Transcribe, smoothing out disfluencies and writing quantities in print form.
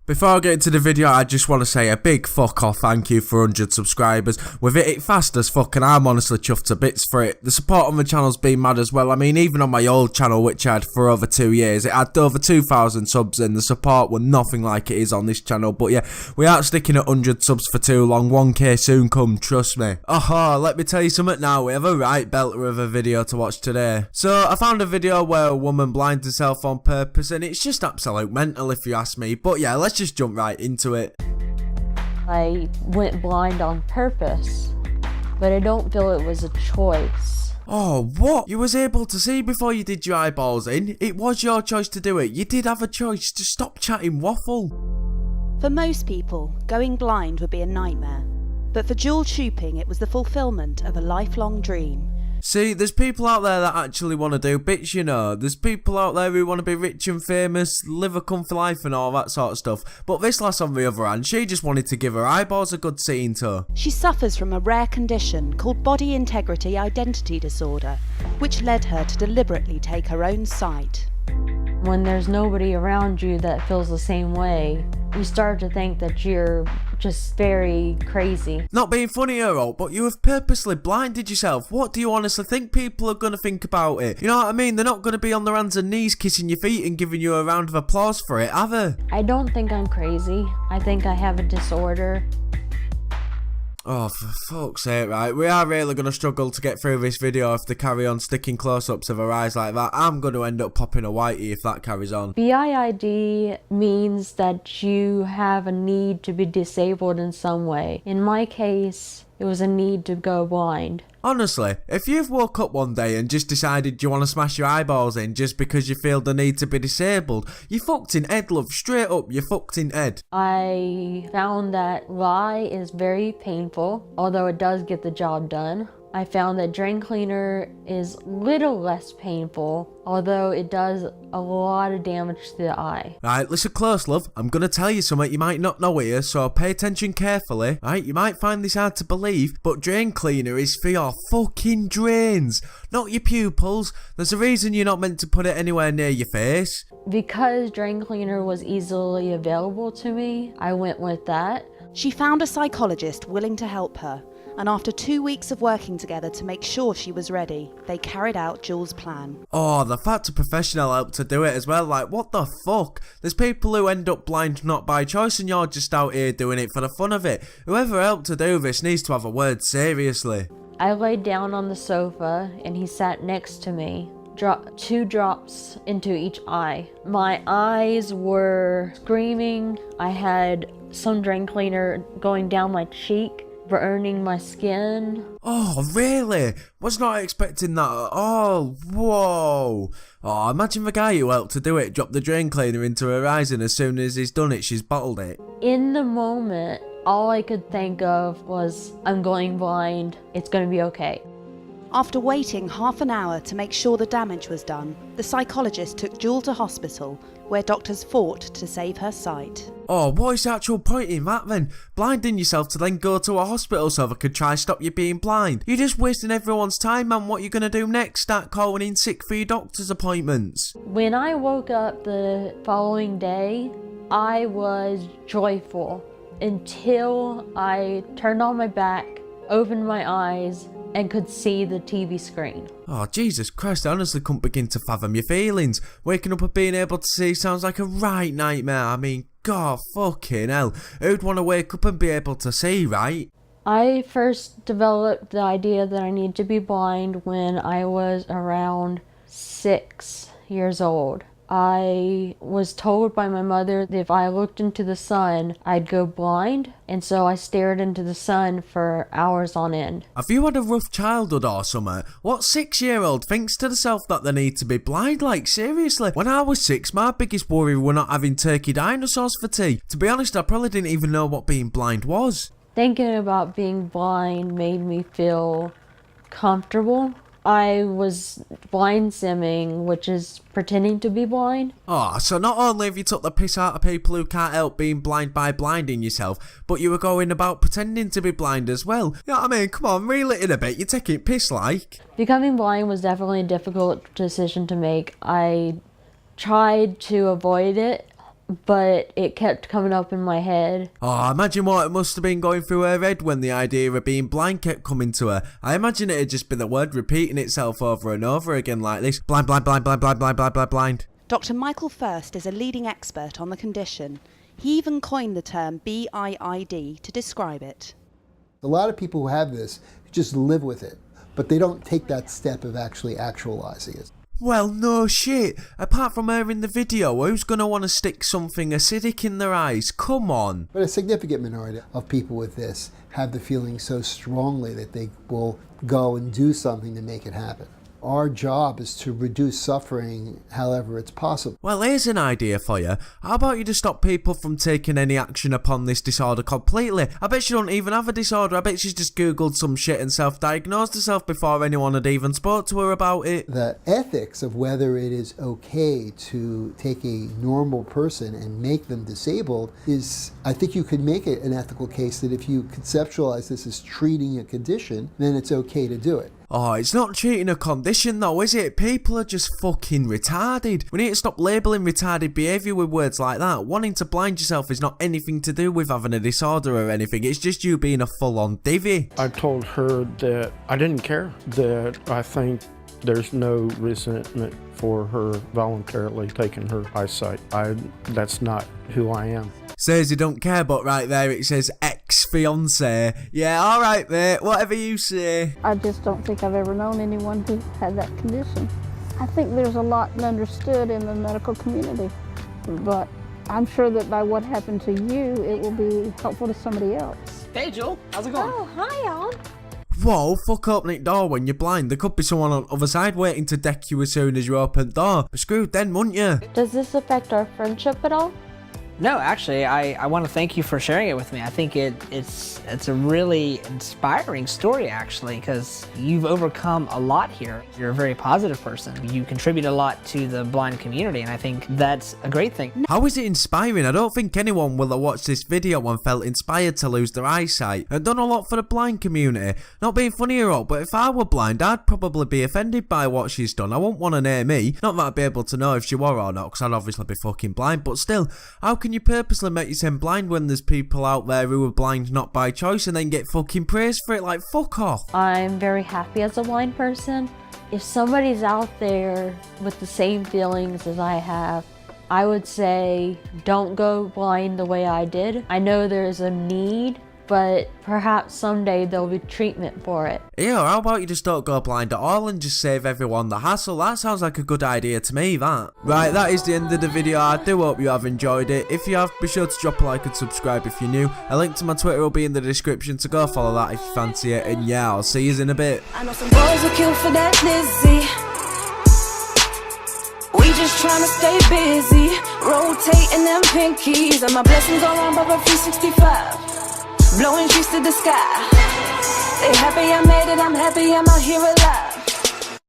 Before I get into the video, I just want to say a big fuck off thank you for 100 subscribers. We've hit it fast as fuck and I'm honestly chuffed to bits for it. The support on the channel's been mad as well. I mean, even on my old channel, which I had for over 2 years, it had over 2,000 subs and the support were nothing like it is on this channel. But yeah, we aren't sticking at 100 subs for too long. 1k soon come, trust me. Oh, let me tell you something now. We have a right belter of a video to watch today. So, I found a video where a woman blinds herself on purpose and it's just absolute mental if you ask me. But yeah, let's just jump right into it. I went blind on purpose, but I don't feel it was a choice. Oh, what? You was able to see before you did your eyeballs in? It was your choice to do it. You did have a choice to stop chatting waffle. For most people, going blind would be a nightmare, but for Jewel Chooping it was the fulfillment of a lifelong dream. See, there's people out there that actually want to do bits, you know. There's people out there who want to be rich and famous, live a comfy life and all that sort of stuff. But this lass on the other hand, she just wanted to give her eyeballs a good seeing to. She suffers from a rare condition called body integrity identity disorder, which led her to deliberately take her own sight. When there's nobody around you that feels the same way, you start to think that you're just very crazy. Not being funny or all, but you have purposely blinded yourself. What do you honestly think people are going to think about it? You know what I mean? They're not going to be on their hands and knees kissing your feet and giving you a round of applause for it, are they? I don't think I'm crazy. I think I have a disorder. Oh, for fuck's sake, right? We are really going to struggle to get through this video if they carry on sticking close-ups of her eyes like that. I'm going to end up popping a whitey if that carries on. BID means that you have a need to be disabled in some way. In my case, it was a need to go blind. Honestly, if you've woke up one day and just decided you want to smash your eyeballs in just because you feel the need to be disabled, you fucked in head, love. Straight up, you fucked in head. I found that lye is very painful, although it does get the job done. I found that drain cleaner is little less painful, although it does a lot of damage to the eye. Right, listen close, love. I'm gonna tell you something you might not know here, so pay attention carefully. Right, you might find this hard to believe, but drain cleaner is for your fucking drains, not your pupils. There's a reason you're not meant to put it anywhere near your face. Because drain cleaner was easily available to me, I went with that. She found a psychologist willing to help her, and after 2 weeks of working together to make sure she was ready, they carried out Jewel's plan. Oh, the fact a professional helped to do it as well, like, what the fuck? There's people who end up blind not by choice and you're just out here doing it for the fun of it. Whoever helped to do this needs to have a word seriously. I laid down on the sofa and he sat next to me. Dropped 2 drops into each eye. My eyes were screaming. I had some drain cleaner going down my cheek, burning my skin. Oh, really? Was not expecting that at all. Whoa. Oh, imagine the guy who helped to do it dropped the drain cleaner into her eyes and as soon as he's done it, she's bottled it. In the moment, all I could think of was, I'm going blind. It's gonna be okay. After waiting half an hour to make sure the damage was done, the psychologist took Jewel to hospital, where doctors fought to save her sight. Oh, what is the actual point in that then? Blinding yourself to then go to a hospital so they could try to stop you being blind? You're just wasting everyone's time, man. What are you going to do next? Start calling in sick for your doctor's appointments? When I woke up the following day, I was joyful until I turned on my back, opened my eyes, and could see the TV screen. Oh, Jesus Christ, I honestly couldn't begin to fathom your feelings. Waking up and being able to see sounds like a right nightmare. I mean, God fucking hell. Who'd want to wake up and be able to see, right? I first developed the idea that I need to be blind when I was around 6 years old. I was told by my mother that if I looked into the sun, I'd go blind, and so I stared into the sun for hours on end. Have you had a rough childhood or something? What 6-year-old thinks to themselves that they need to be blind? Like, seriously? When I was 6, my biggest worry were not having turkey dinosaurs for tea. To be honest, I probably didn't even know what being blind was. Thinking about being blind made me feel comfortable. I was blind simming, which is pretending to be blind. Oh, so not only have you took the piss out of people who can't help being blind by blinding yourself, but you were going about pretending to be blind as well. You know what I mean? Come on, reel it in a bit. You're taking piss like. Becoming blind was definitely a difficult decision to make. I tried to avoid it, but it kept coming up in my head. Oh, imagine what it must have been going through her head when the idea of being blind kept coming to her. I imagine it'd just be the word repeating itself over and over again like this. Blind, blind, blind, blind, blind, blind, blind, blind, blind. Dr. Michael First is a leading expert on the condition. He even coined the term BIID to describe it. A lot of people who have this just live with it, but they don't take that step of actually actualizing it. Well, no shit. Apart from her in the video, who's gonna want to stick something acidic in their eyes? Come on. But a significant minority of people with this have the feeling so strongly that they will go and do something to make it happen. Our job is to reduce suffering however it's possible. Well, here's an idea for you. How about you just stop people from taking any action upon this disorder completely? I bet she don't even have a disorder. I bet she's just googled some shit and self-diagnosed herself before anyone had even spoke to her about it. The ethics of whether it is okay to take a normal person and make them disabled is, I think you could make it an ethical case that if you conceptualize this as treating a condition, then it's okay to do it. Oh, it's not treating a condition though, is it? People are just fucking retarded. We need to stop labelling retarded behaviour with words like that. Wanting to blind yourself is not anything to do with having a disorder or anything. It's just you being a full-on divvy. I told her that I didn't care, that I think there's no resentment for her voluntarily taking her eyesight. That's not who I am. Says you don't care, but right there it says ex-fiance. Yeah, alright mate, whatever you say. I just don't think I've ever known anyone who had that condition. I think there's a lot understood in the medical community, but I'm sure that by what happened to you, it will be helpful to somebody else. Hey Jill, how's it going? Oh, hi, Al. Whoa, fuck opening door when you're blind. There could be someone on the other side waiting to deck you as soon as you open the door. Be screwed then, wouldn't you? Does this affect our friendship at all? No, actually, I want to thank you for sharing it with me. I think it's a really inspiring story, actually, because you've overcome a lot here. You're a very positive person. You contribute a lot to the blind community, and I think that's a great thing. How is it inspiring? I don't think anyone will have watched this video and felt inspired to lose their eyesight and done a lot for the blind community. Not being funny or all, but if I were blind, I'd probably be offended by what she's done. I wouldn't want to name me. Not that I'd be able to know if she were or not, because I'd obviously be fucking blind, but still, how can you purposely make yourself blind when there's people out there who are blind not by choice and then get fucking praised for it? Like, fuck off. I'm very happy as a blind person. If somebody's out there with the same feelings as I have, I would say don't go blind the way I did. I know there's a need, but perhaps someday there'll be treatment for it. Yeah, how about you just don't go blind at all and just save everyone the hassle? That sounds like a good idea to me, that. Right, that is the end of the video. I do hope you have enjoyed it. If you have, be sure to drop a like and subscribe if you're new. A link to my Twitter will be in the description, so go follow that if you fancy it. And yeah, I'll see you in a bit. I know some boys will kill for that Lizzie. We just tryna stay busy, rotating them pinkies, and my blessings all on Bubba 365. Blowing trees to the sky. They happy I made it, I'm happy I'm out here alive.